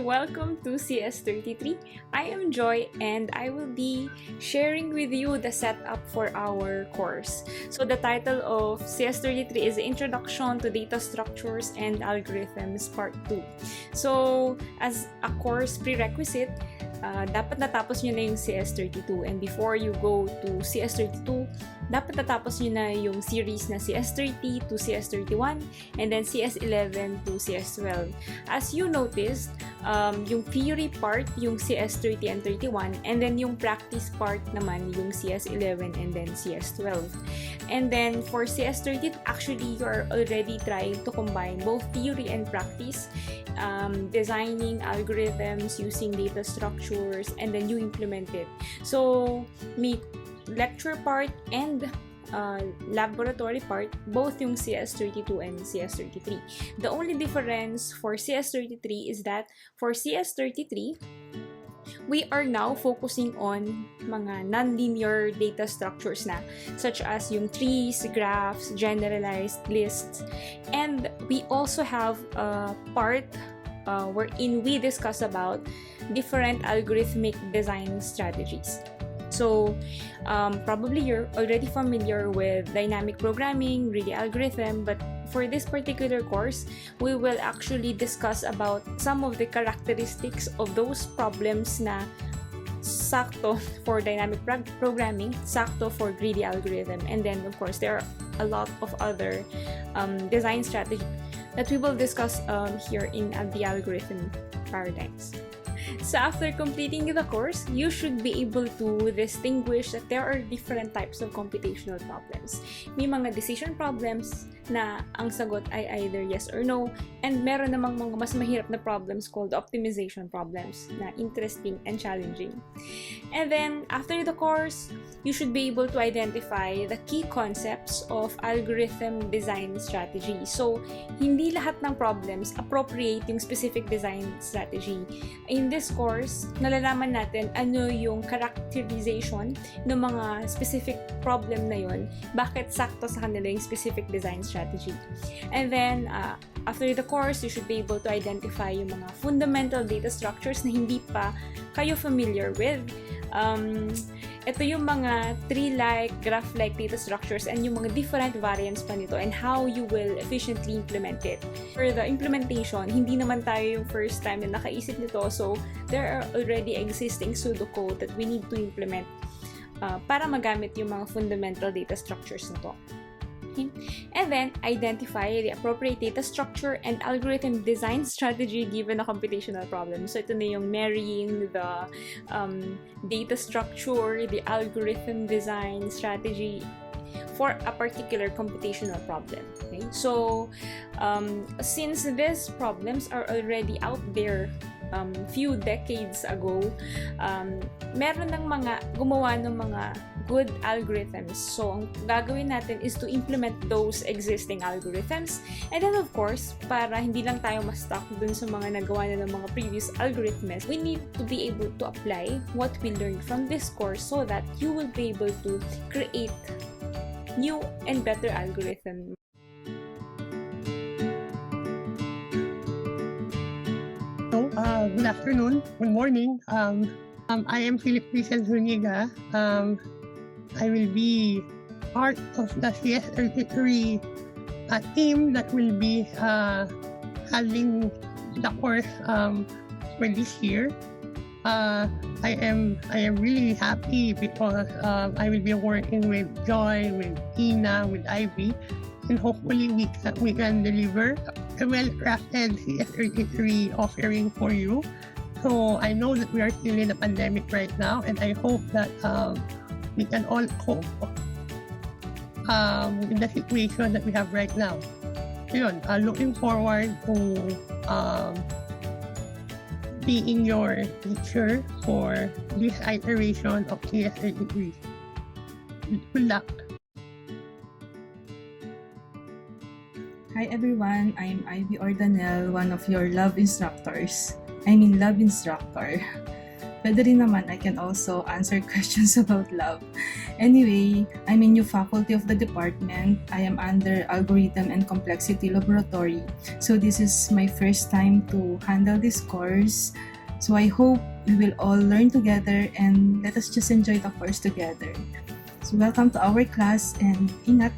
welcome to CS33. I am Joy and I will be sharing with you the setup for our course. So the title of CS33 is Introduction to Data Structures and Algorithms Part 2. So as a course prerequisite, dapat natapos nyo na yung CS32, and before you go to CS32, dapat natapos nyo na yung series na CS30 to CS31 and then CS11 to CS12. As you noticed, yung theory part, yung CS30 and 31, and then yung practice part naman, yung CS11 and then CS12. And then for CS30, actually, you're already trying to combine both theory and practice, designing algorithms using data structures, and then you implement it. So, may lecture part and laboratory part, both yung CS32 and CS33. The only difference for CS33 is that for CS33, we are now focusing on mga non-linear data structures na, such as yung trees, graphs, generalized lists, and we also have a part wherein we discuss about different algorithmic design strategies. So, probably you're already familiar with dynamic programming, greedy algorithm, but for this particular course, we will actually discuss about some of the characteristics of those problems na sakto for dynamic programming, sakto for greedy algorithm, and then of course there are a lot of other design strategies that we will discuss here in the algorithm paradigms. So after completing the course, you should be able to distinguish that there are different types of computational problems. May mga decision problems na ang sagot ay either yes or no, and meron namang mga mas mahirap na problems called optimization problems na interesting and challenging. And then, after the course, you should be able to identify the key concepts of algorithm design strategy. So, hindi lahat ng problems appropriate yung specific design strategy. In this course, nalalaman natin ano yung characterization ng mga specific problem na yon, bakit sakto sa kanila yung specific design strategy. And then, after the course, you should be able to identify yung mga fundamental data structures na hindi pa kayo familiar with. Ito yung mga tree-like, graph-like data structures and yung mga different variants pa nito and how you will efficiently implement it. For the implementation, hindi naman tayo yung first time na nakaisip nito, so there are already existing pseudocode that we need to implement para magamit yung mga fundamental data structures na to. And then, identify the appropriate data structure and algorithm design strategy given a computational problem. So, ito na yung marrying the data structure, the algorithm design strategy for a particular computational problem. Okay? So, since these problems are already out there few decades ago, meron ng mga gumawa ng mga good algorithms. So, ang gagawin natin is to implement those existing algorithms. And then, of course, para hindi lang tayo ma-stuck dun sa mga nagawa na ng mga previous algorithms, we need to be able to apply what we learned from this course so that you will be able to create new and better algorithms. Good afternoon, good morning. I am Philip Rizal Zuniga. I will be part of the CS33 team that will be handling the course for this year. I am really happy because I will be working with Joy, with Ina, with Ivy, and hopefully we can deliver a well-crafted CS33 offering for you. So I know that we are still in a pandemic right now, and I hope that we can all cope in the situation that we have right now. Yun, looking forward to being your teacher for this iteration of CS33. Good luck. Hi everyone, I'm Ivy Ordanel, one of your love instructor. pwede rin naman, I can also answer questions about love. Anyway, I'm a new faculty of the department. I am under Algorithm and Complexity Laboratory. So this is my first time to handle this course. So I hope we will all learn together and let us just enjoy the course together. So welcome to our class and ingat!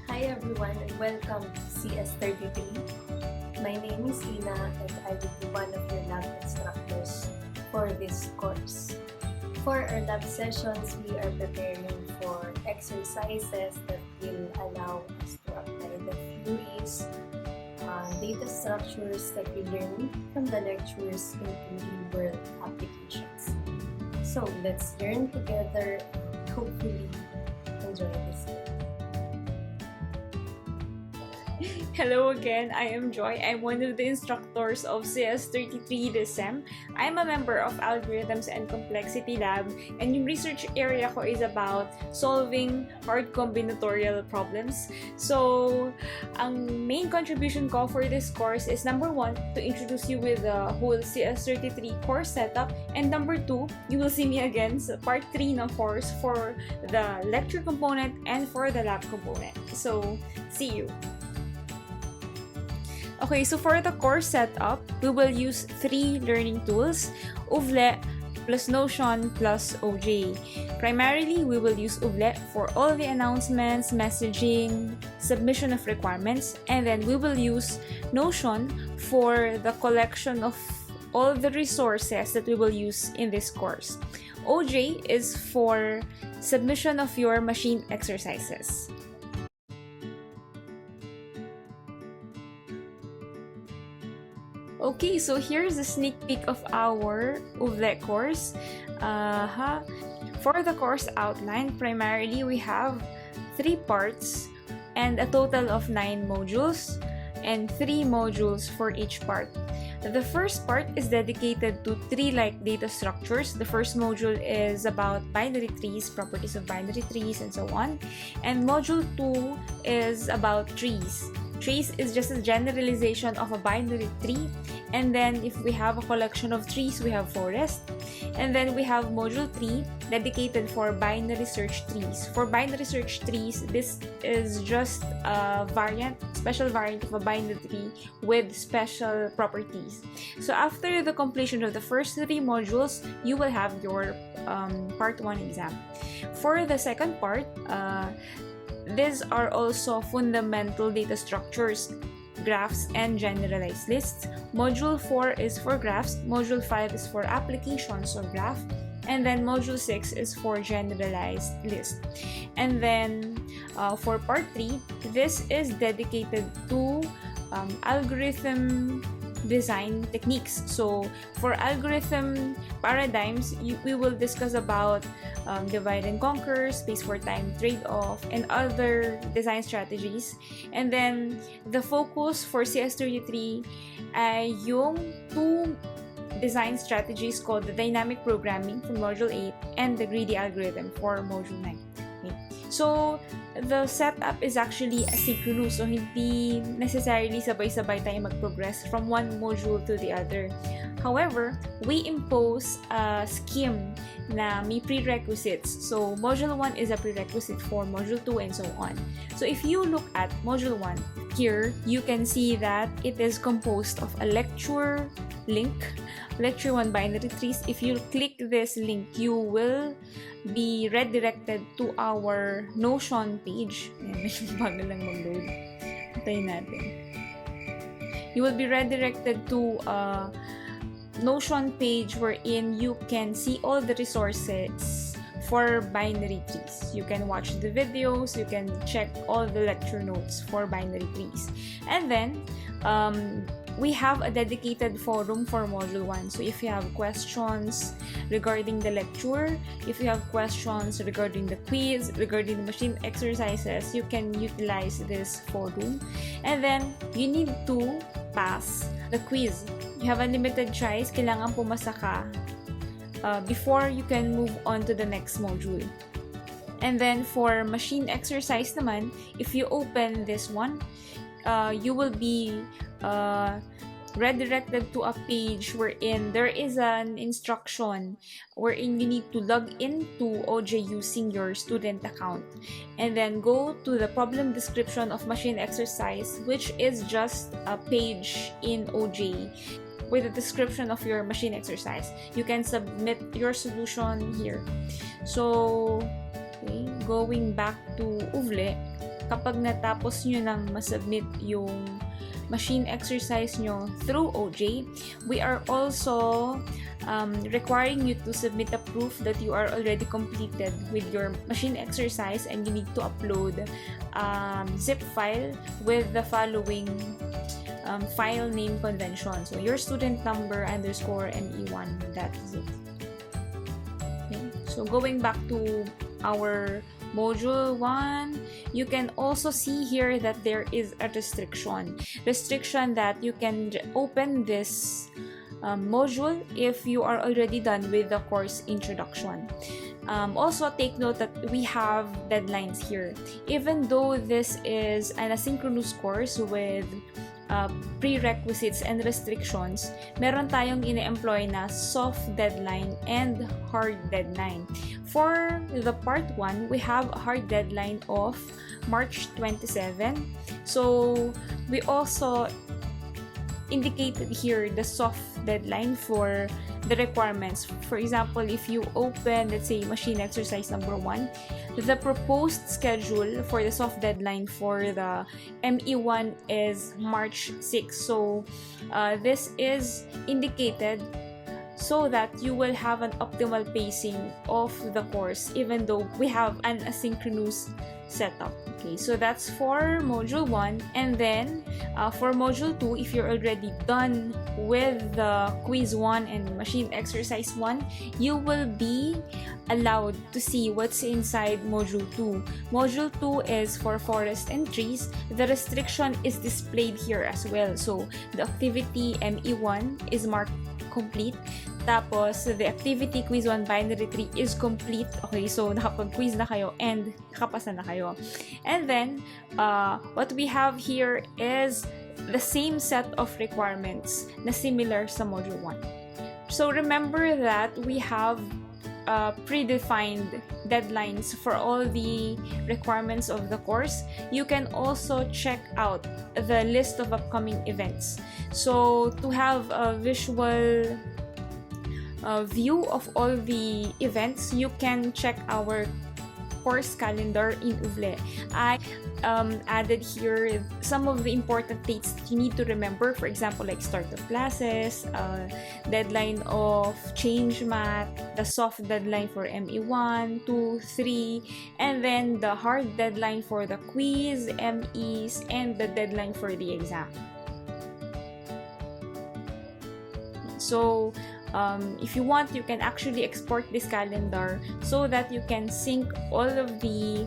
Hi everyone and welcome to CS33. My name is Ina and I will be one of your lab instructors for this course. For our lab sessions, we are preparing for exercises that will allow us to apply the theories, data structures that we learn from the lectures into real-world applications. So let's learn together and hopefully enjoy this. Hello again, I am Joy. I'm one of the instructors of CS33 this SEM. I'm a member of Algorithms and Complexity Lab, and yung research area ko is about solving hard combinatorial problems. So, ang main contribution ko for this course is number 1, to introduce you with the whole CS33 course setup, and number 2, you will see me again sa part 3 ng course for the lecture component and for the lab component. So, see you! Okay, so for the course setup, we will use 3 learning tools, Oovle plus Notion plus OJ. Primarily, we will use Oovle for all the announcements, messaging, submission of requirements, and then we will use Notion for the collection of all the resources that we will use in this course. OJ is for submission of your machine exercises. Okay, so here's a sneak peek of our Oovle course. For the course outline, primarily we have 3 parts and a total of 9 modules and 3 modules for each part. The first part is dedicated to tree-like data structures. The first module is about binary trees, properties of binary trees, and so on. And module 2 is about trees. Trees is just a generalization of a binary tree, and then if we have a collection of trees, we have forest. And then we have module 3 dedicated for binary search trees. For binary search trees, this is just a special variant of a binary tree with special properties. So after the completion of the first 3 modules, you will have your part 1 exam. For the second part, these are also fundamental data structures, graphs, and generalized lists. Module 4 is for graphs, Module 5 is for applications of graph, and then Module 6 is for generalized list. And then for Part 3, this is dedicated to algorithm design techniques. So for algorithm paradigms, we will discuss about divide and conquer, space for time trade-off, and other design strategies. And then the focus for CS33 ay yung 2 design strategies called the dynamic programming for Module 8 and the greedy algorithm for Module 9. Okay. So the setup is actually asynchronous, so hindi necessarily sabay-sabay tayo mag-progress from one module to the other. However, we impose a scheme na may prerequisites. So Module 1 is a prerequisite for Module 2 and so on. So if you look at Module 1, here you can see that it is composed of a lecture link, Lecture 1 binary trees. If you click this link, you will be redirected to our Notion page. Medyo bagal lang mag-load. Hintayin natin. You will be redirected to a Notion page wherein you can see all the resources for binary trees. You can watch the videos, you can check all the lecture notes for binary trees. And then, we have a dedicated forum for Module 1. So if you have questions regarding the lecture, if you have questions regarding the quiz, regarding the machine exercises, you can utilize this forum. And then, you need to pass the quiz. You have a limited choice, kailangan pumasa ka before you can move on to the next module. And then for machine exercise naman, if you open this one, you will be redirected to a page wherein there is an instruction wherein you need to log into OJ using your student account, and then go to the problem description of machine exercise, which is just a page in OJ with a description of your machine exercise. You can submit your solution here. So, okay, going back to UVLE, kapag natapos nyo nang masubmit yung machine exercise nyo through OJ, we are also requiring you to submit a proof that you are already completed with your machine exercise, and you need to upload zip file with the following file name convention. So your student number underscore me1.zip. Okay. So going back to our module 1, you can also see here that there is a restriction that you can open this module if you are already done with the course introduction. Also take note that we have deadlines here. Even though this is an asynchronous course with prerequisites and restrictions, meron tayong ine-employ na soft deadline and hard deadline. For the part 1, we have a hard deadline of March 27. So we also indicated here the soft deadline for the requirements. For example, if you open, let's say, machine exercise number 1, the proposed schedule for the soft deadline for the ME1 is March 6. So this is indicated so that you will have an optimal pacing of the course, even though we have an asynchronous setup. Okay, so that's for module 1. And then for module 2, if you're already done with the quiz 1 and machine exercise 1, you will be allowed to see what's inside module 2. Module 2 is for forest and trees. The restriction is displayed here as well. So the activity ME1 is marked complete. Tapos, the activity quiz 1 binary tree is complete. Okay, so nakapag-quiz na kayo and nakapasa na kayo. And then, what we have here is the same set of requirements na similar sa module 1. So, remember that we have predefined deadlines for all the requirements of the course. You can also check out the list of upcoming events. So, to have a visual view of all the events, you can check our course calendar in UVLE. I added here some of the important dates that you need to remember. For example, like start of classes, deadline of change math, the soft deadline for ME1, 2, 3, and then the hard deadline for the quiz, MEs, and the deadline for the exam. So if you want, you can actually export this calendar so that you can sync all of the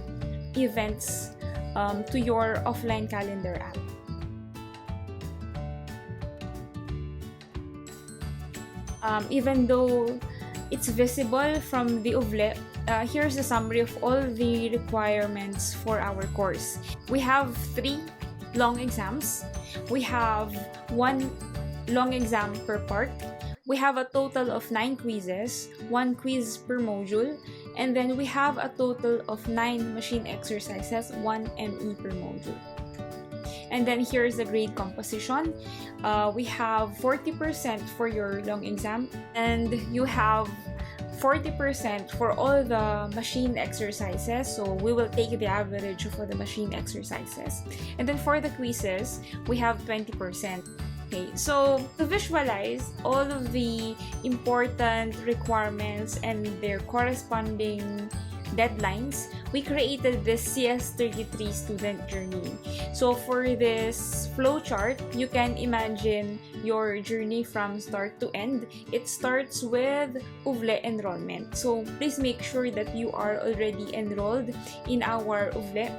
events to your offline calendar app. Even though it's visible from the UVLE, here's a summary of all the requirements for our course. We have 3 long exams. We have 1 long exam per part. We have a total of 9 quizzes, 1 quiz per module, and then we have a total of 9 machine exercises, 1 ME per module. And then here's the grade composition. We have 40% for your long exam, and you have 40% for all the machine exercises. So we will take the average for the machine exercises. And then for the quizzes, we have 20%. Okay, so to visualize all of the important requirements and their corresponding deadlines, we created this CS33 student journey. So for this flowchart, you can imagine your journey from start to end. It starts with UVLE enrollment. So please make sure that you are already enrolled in our UVLE.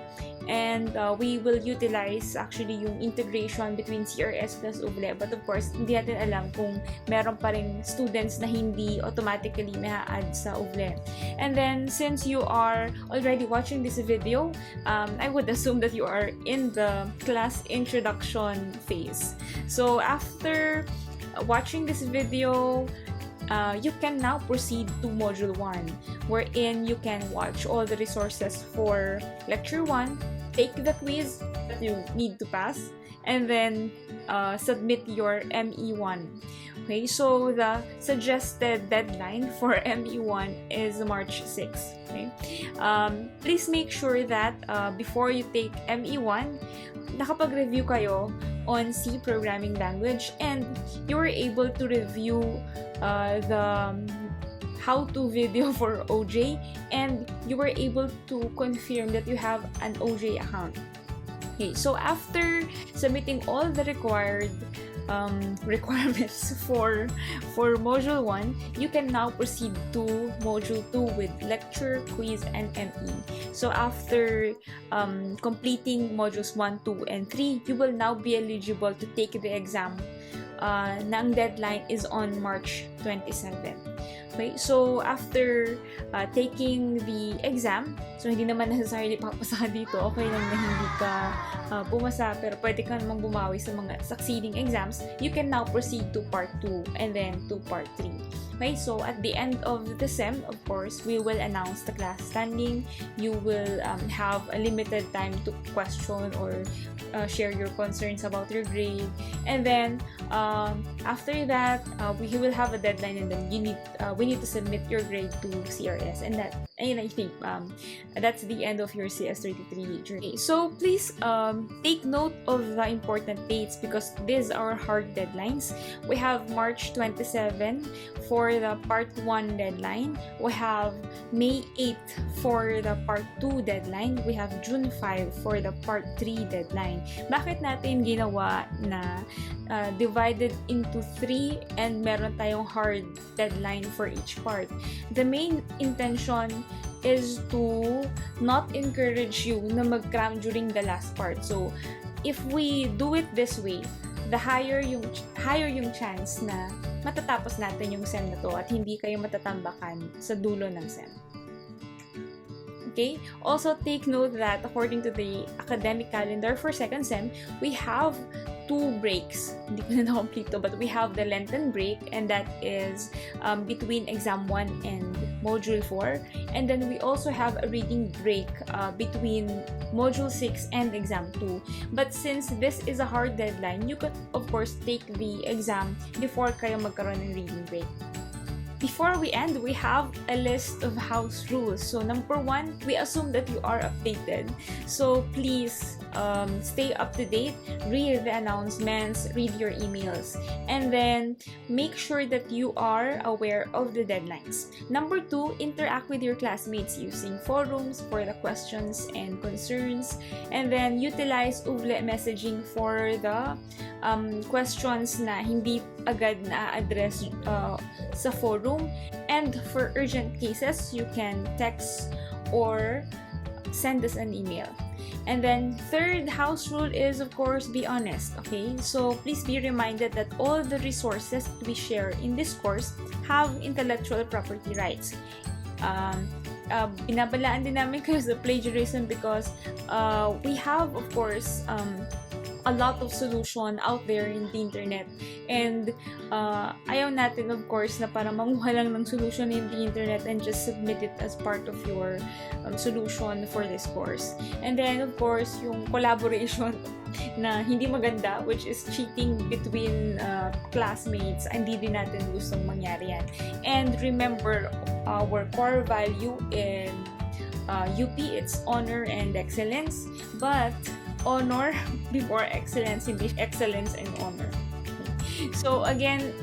and we will utilize actually yung integration between CRS plus UVLE. But of course, hindi natin alam kung meron pa rin students na hindi automatically na-add sa UVLE. And then, since you are already watching this video, I would assume that you are in the class introduction phase. So after watching this video, you can now proceed to Module 1, wherein you can watch all the resources for Lecture 1, take the quiz that you need to pass, and then submit your ME1. Okay, so the suggested deadline for ME1 is March 6. Okay, please make sure that before you take ME1, nakapag-review kayo on C programming language and you were able to review the how-to video for OJ, and you were able to confirm that you have an OJ account. Okay, so after submitting all the required requirements for Module 1, you can now proceed to Module 2 with lecture, quiz, and ME. So after completing Modules 1, 2, and 3, you will now be eligible to take the exam. Ang deadline is on March 27. Okay, so after taking the exam, so hindi naman necessarily papasa dito, okay lang na hindi ka pumasa, pero pwede ka namang bumawi sa mga succeeding exams, you can now proceed to Part 2 and then to Part 3. Okay, so at the end of the SEM, of course, we will announce the class standing. You will have a limited time to question or share your concerns about your grade, and then after that, we will have a deadline, and then we need to submit your grade to CRS, and I think that's the end of your CS33 journey. So please take note of the important dates because these are hard deadlines. We have March 27 for the Part 1 deadline. We have May 8 for the Part 2 deadline. We have June 5 for the Part 3 deadline. Bakit natin ginawa na divided into 3 and meron tayong hard deadline for each part? The main intention is to not encourage you na mag-cram during the last part. So, if we do it this way, the higher yung chance na matatapos natin yung SEM na to at hindi kayo matatambakan sa dulo ng SEM. Okay? Also, take note that according to the academic calendar for second SEM, we have 2 breaks. Hindi ko na na-complete to, but we have the Lenten break, and that is between Exam 1 and Module 4. And then we also have a reading break between Module 6 and Exam 2. But since this is a hard deadline, you could, of course, take the exam before kayo magkaroon ng reading break. Before we end, we have a list of house rules. So number 1, we assume that you are updated. So please stay up to date, read the announcements, read your emails, and then make sure that you are aware of the deadlines. Number 2, interact with your classmates using forums for the questions and concerns, and then utilize UVLE messaging for the questions na hindi agad na-address sa forum. And for urgent cases, you can text or send us an email. And then third house rule is, of course, be honest. Okay, so please be reminded that all the resources that we share in this course have intellectual property rights. Binabalaan din namin kayo sa plagiarism because we have, of course, a lot of solution out there in the internet, and ayaw natin, of course, na para manguha lang ng solution in the internet and just submit it as part of your solution for this course. And then, of course, yung collaboration na hindi maganda, which is cheating between classmates, hindi din natin gustong mangyari yan. And remember, our core value in UP, it's honor and excellence, but honor before excellence, hindi excellence and honor. So again,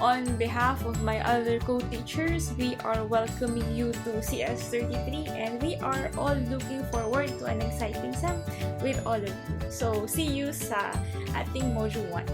on behalf of my other co-teachers, we are welcoming you to CS33, and we are all looking forward to an exciting SEM with all of you. So see you sa ating Module 1.